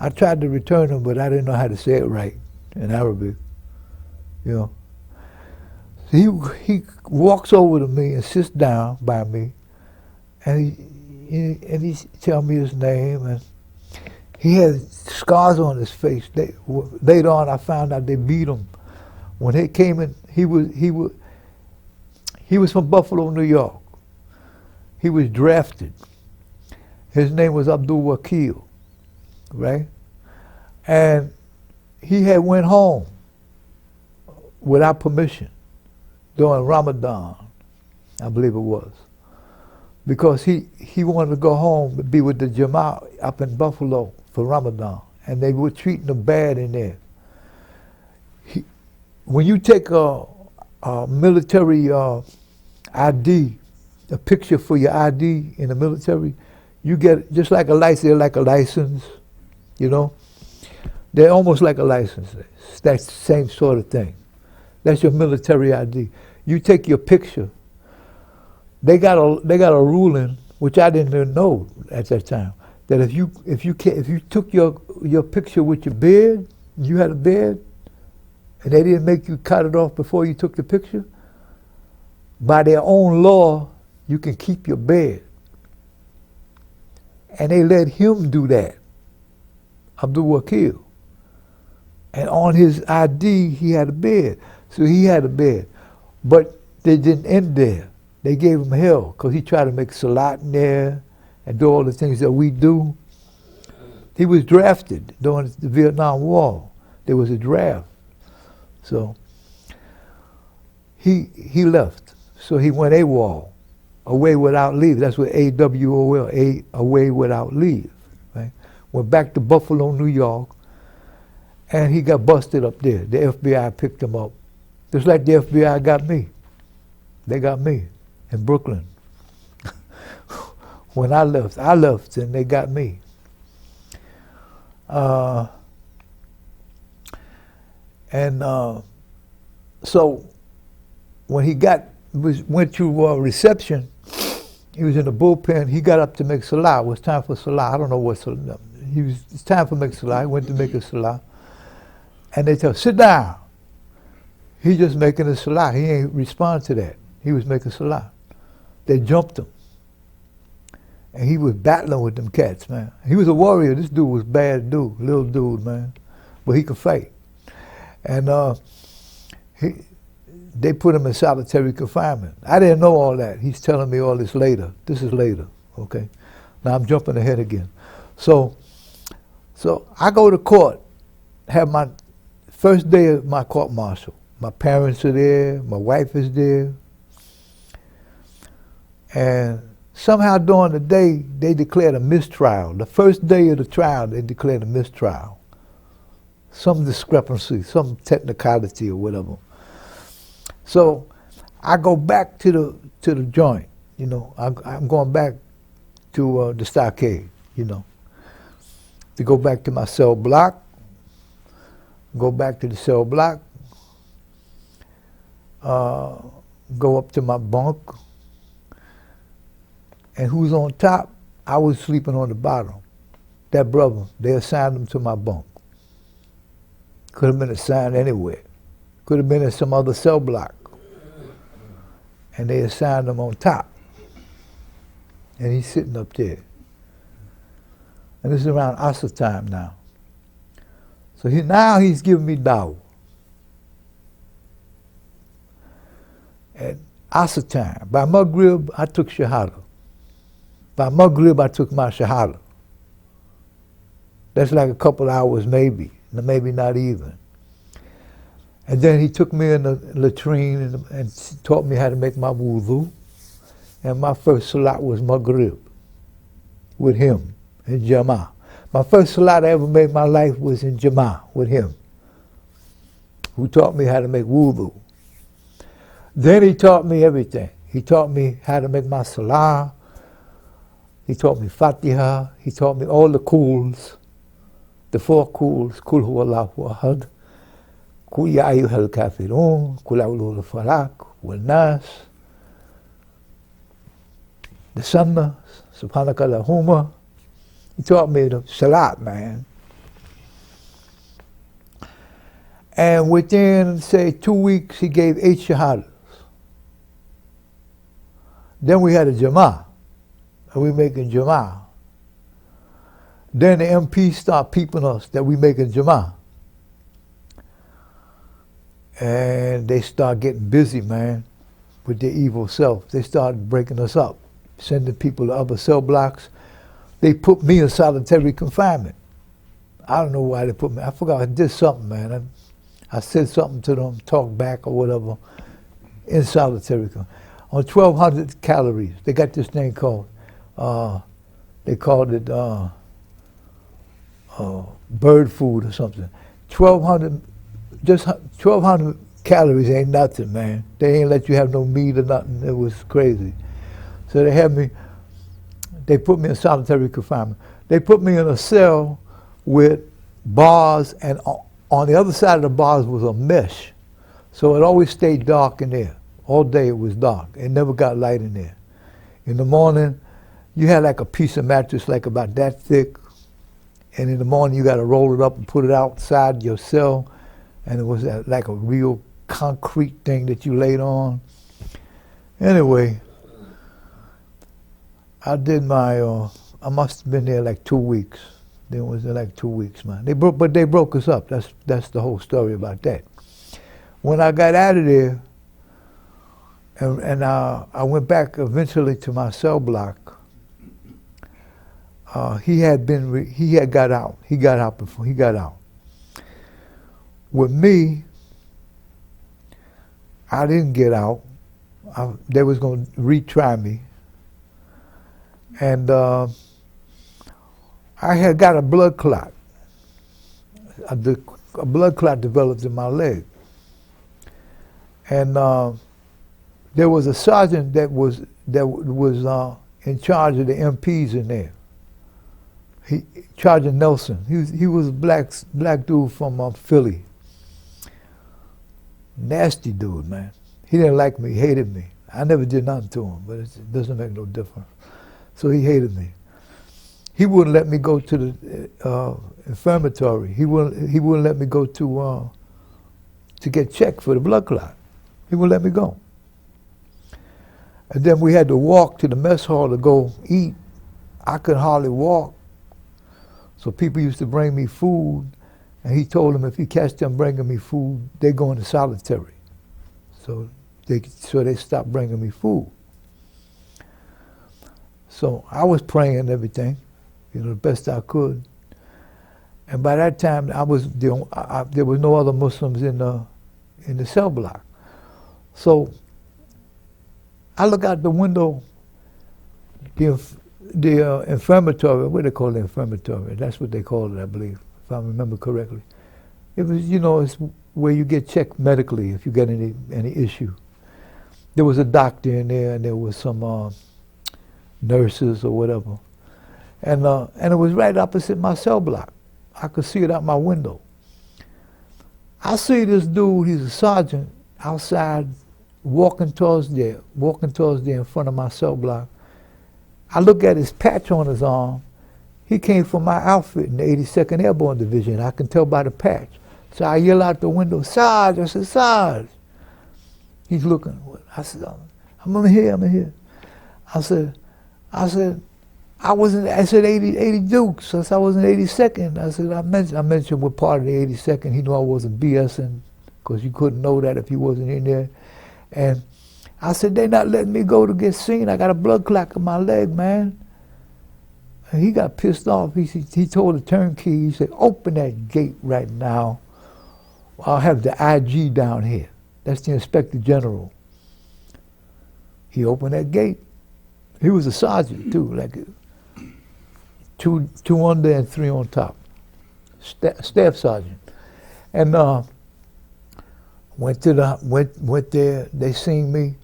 I tried to return them, but I didn't know how to say it right in Arabic, you know. He walks over to me and sits down by me, and he tell me his name, and he had scars on his face. Later on, I found out they beat him. When he came in, he was from Buffalo, New York. He was drafted. His name was Abdul Wakil, right? And he had went home without permission during Ramadan, I believe it was, because he wanted to go home and be with the Jama'ah up in Buffalo for Ramadan, and they were treating him bad in there. When you take a military ID, a picture for your ID in the military, you get just like a license. They're like a license, you know. They're almost like a license. That's the same sort of thing. That's your military ID. You take your picture. They got a ruling, which I didn't even know at that time, that if you took your picture with your beard, you had a beard, and they didn't make you cut it off before you took the picture, by their own law, you can keep your beard. And they let him do that, Abdul Wakil. And on his ID, he had a beard. So he had a beard. But they didn't end there. They gave him hell because he tried to make salat in there and do all the things that we do. He was drafted during the Vietnam War. There was a draft. So he left. So he went AWOL, away without leave. That's what AWOL, away without leave. Right? Went back to Buffalo, New York, and he got busted up there. The FBI picked him up. Just like the FBI got me. They got me in Brooklyn. When I left, and they got me. So when he went to reception, he was in the bullpen. He got up to make salah. It was time for salah. I don't know what salah. It's time for make salah. He went to make a salah. And they tell him, sit down. He just making a salah. He ain't respond to that. He was making salah. They jumped him. And he was battling with them cats, man. He was a warrior. This dude was a bad dude, little dude, man. But he could fight. And they put him in solitary confinement. I didn't know all that. He's telling me all this later. This is later, okay? Now I'm jumping ahead again. So I go to court, have my first day of my court martial. My parents are there, my wife is there. And somehow during the day, they declared a mistrial. The first day of the trial, they declared a mistrial. Some discrepancy, some technicality or whatever. So I go back to the joint, you know. I'm going back to the stockade, you know, to go back to my cell block, go back to the cell block, go up to my bunk, and who's on top? I was sleeping on the bottom. That brother, they assigned him to my bunk. Could have been assigned anywhere. Could have been in some other cell block. And they assigned him on top. And he's sitting up there. And this is around Asr time now. So now he's giving me dawah. At Asr time, by Maghrib, I took Shahada. By Maghrib, I took my Shahada. That's like a couple hours maybe not even. And then he took me in the latrine and taught me how to make my wudu. And my first salat was Maghrib with him in Jama'ah. My first salat I ever made in my life was in Jama'ah with him, who taught me how to make wudu. Then he taught me everything. He taught me how to make my salah. He taught me Fatiha. He taught me all the kuls, the 4 kuls, Kul huwallahu ahad, Kul ya ayyuhal kafirun, Kul a'udhu falak, wal nas, the sunnah, subhanaka lahumma. He taught me the salat, man. And within, say, 2 weeks, he gave 8 shahadas. Then we had a Jama'ah, and we making Jama'ah. Then the MP start peeping us that we making Jama'ah. And they start getting busy, man, with their evil self. They started breaking us up, sending people to other cell blocks. They put me in solitary confinement. I don't know why they put me. I forgot. I did something, man. I said something to them, talked back or whatever, in solitary confinement. On 1,200 calories. They got this thing called, they called it bird food or something. 1,200, just 1,200 calories ain't nothing, man. They ain't let you have no meat or nothing. It was crazy. So they had me, they put me in solitary confinement. They put me in a cell with bars, and on the other side of the bars was a mesh. So it always stayed dark in there. All day it was dark. It never got light in there. In the morning, you had like a piece of mattress like about that thick, and in the morning you got to roll it up and put it outside your cell, and it was like a real concrete thing that you laid on. Anyway, I did my, I must have been there like 2 weeks. There was like 2 weeks, man. But they broke us up. That's the whole story about that. When I got out of there, and I went back eventually to my cell block. He had got out. He got out before he got out. With me, I didn't get out. They was going to retry me. And I had got a blood clot. A blood clot developed in my leg. And there was a sergeant that was in charge of the MPs in there. Sergeant Nelson. He was a black dude from Philly. Nasty dude, man. He didn't like me. He hated me. I never did nothing to him, but it doesn't make no difference. So he hated me. He wouldn't let me go to the infirmary. He wouldn't let me go to get checked for the blood clot. He wouldn't let me go. And then we had to walk to the mess hall to go eat. I could hardly walk. So people used to bring me food, and he told them if he catch them bringing me food, they go into solitary. So they stopped bringing me food. So I was praying and everything, the best I could. And by that time, there was no other Muslims in the cell block. So I look out the window, the infirmary, what do they call the infirmary? That's what they call it, I believe, if I remember correctly. It was, it's where you get checked medically if you get any issue. There was a doctor in there, and there was some nurses or whatever. And it was right opposite my cell block. I could see it out my window. I see this dude, he's a sergeant, outside walking towards there in front of my cell block. I look at his patch on his arm. He came from my outfit in the 82nd Airborne Division. I can tell by the patch. So I yell out the window, Sarge, I said, Sarge. He's looking. I said, I'm here. I said, I said 80 Dukes. I said I was in 82nd. I said, I mentioned what part of the 82nd. He knew I wasn't BSing, because you couldn't know that if you wasn't in there. And I said, they're not letting me go to get seen. I got a blood clot in my leg, man. And he got pissed off. He told the turnkey, he said, open that gate right now. I'll have the IG down here. That's the Inspector General. He opened that gate. He was a sergeant too, like two under and 3 on top. Staff sergeant. And went there, they seen me.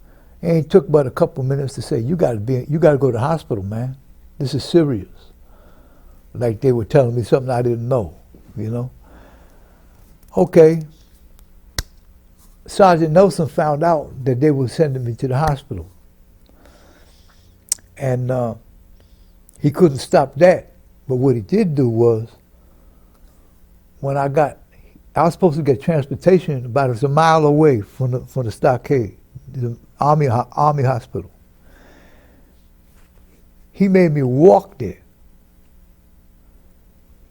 And it took but a couple minutes to say, you gotta go to the hospital, man. This is serious. Like they were telling me something I didn't know, Okay. Sergeant Nelson found out that they were sending me to the hospital. And he couldn't stop that. But what he did do was, when I got I was supposed to get transportation about a mile away from the stockade, the army hospital. He made me walk there.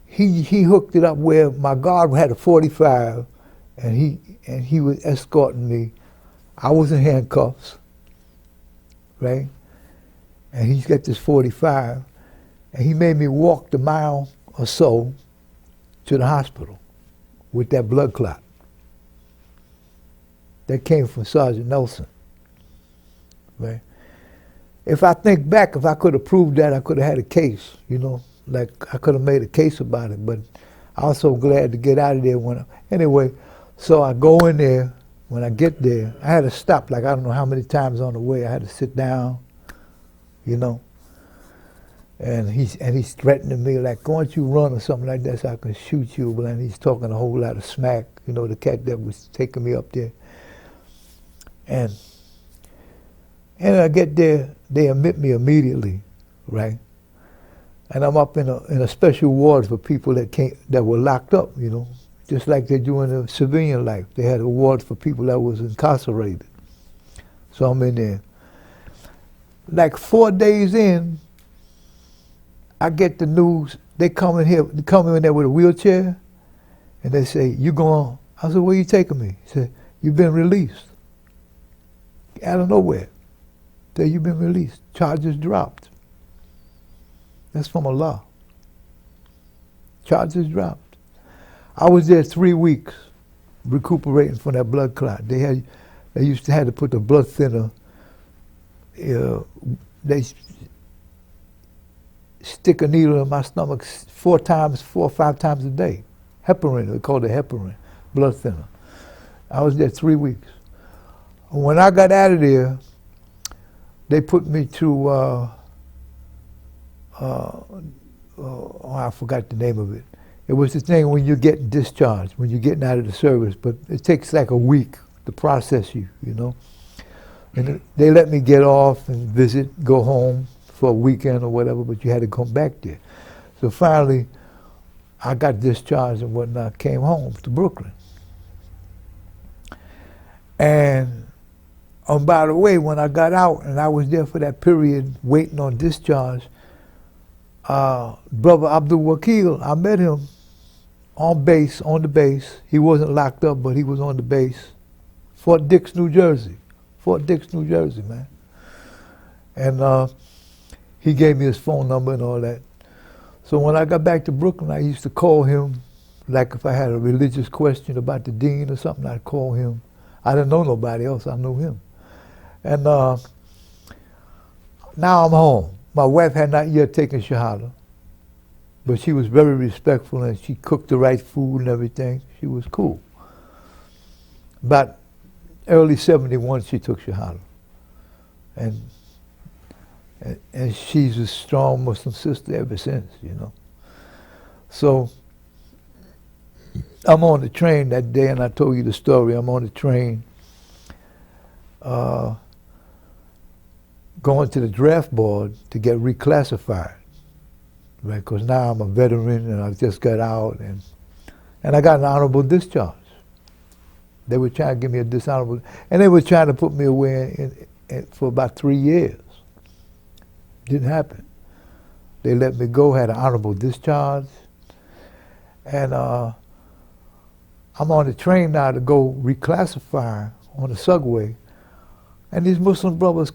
He hooked it up where my guard had a 45, and he was escorting me. I was in handcuffs, right? And he's got this 45, and he made me walk the mile or so to the hospital with that blood clot. That came from Sergeant Nelson, right? If I think back, if I could have proved that, I could have had a case, you know, like I could have made a case about it, but I was so glad to get out of there anyway, so I go in there. When I get there, I had to stop, like I don't know how many times on the way. I had to sit down, you know. And he's threatening me, like, why don't you run or something like that so I can shoot you? But he's talking a whole lot of smack, you know, the cat that was taking me up there. And I get there, they admit me immediately, right? And I'm up in a special ward for people that were locked up, you know, just like they do in the civilian life. They had a ward for people that was incarcerated. So I'm in there. Like 4 days in, I get the news, they come in there with a wheelchair, and they say, you going? I said, where you taking me? He said, you've been released. Out of nowhere. Say, you've been released. Charges dropped. That's from Allah. Charges dropped. I was there 3 weeks recuperating from that blood clot. They used to have to put the blood thinner. They stick a needle in my stomach 4 or 5 times a day. Heparin, they called it heparin, blood thinner. I was there 3 weeks. When I got out of there, they put me to, I forgot the name of it. It was the thing when you're getting discharged, when you're getting out of the service, but it takes like a week to process you, you know. And they let me get off and visit, go home for a weekend or whatever, but you had to come back there. So finally, I got discharged and whatnot, came home to Brooklyn. And by the way, when I got out and I was there for that period waiting on discharge, Brother Abdul Wakil, I met him on the base. He wasn't locked up, but he was on the base. Fort Dix, New Jersey. Fort Dix, New Jersey, man. And he gave me his phone number and all that. So when I got back to Brooklyn, I used to call him, like if I had a religious question about the dean or something, I'd call him. I didn't know nobody else, I knew him. And now I'm home. My wife had not yet taken Shahada, but she was very respectful and she cooked the right food and everything. She was cool. About early 71, she took Shahada. And she's a strong Muslim sister ever since, you know. So I'm on the train that day, and I told you the story. I'm on the train going to the draft board to get reclassified, right? Because now I'm a veteran and I just got out, and I got an honorable discharge. They were trying to give me a dishonorable, and they were trying to put me away for about 3 years. Didn't happen. They let me go, had an honorable discharge, and I'm on the train now to go reclassify on the subway, and these Muslim brothers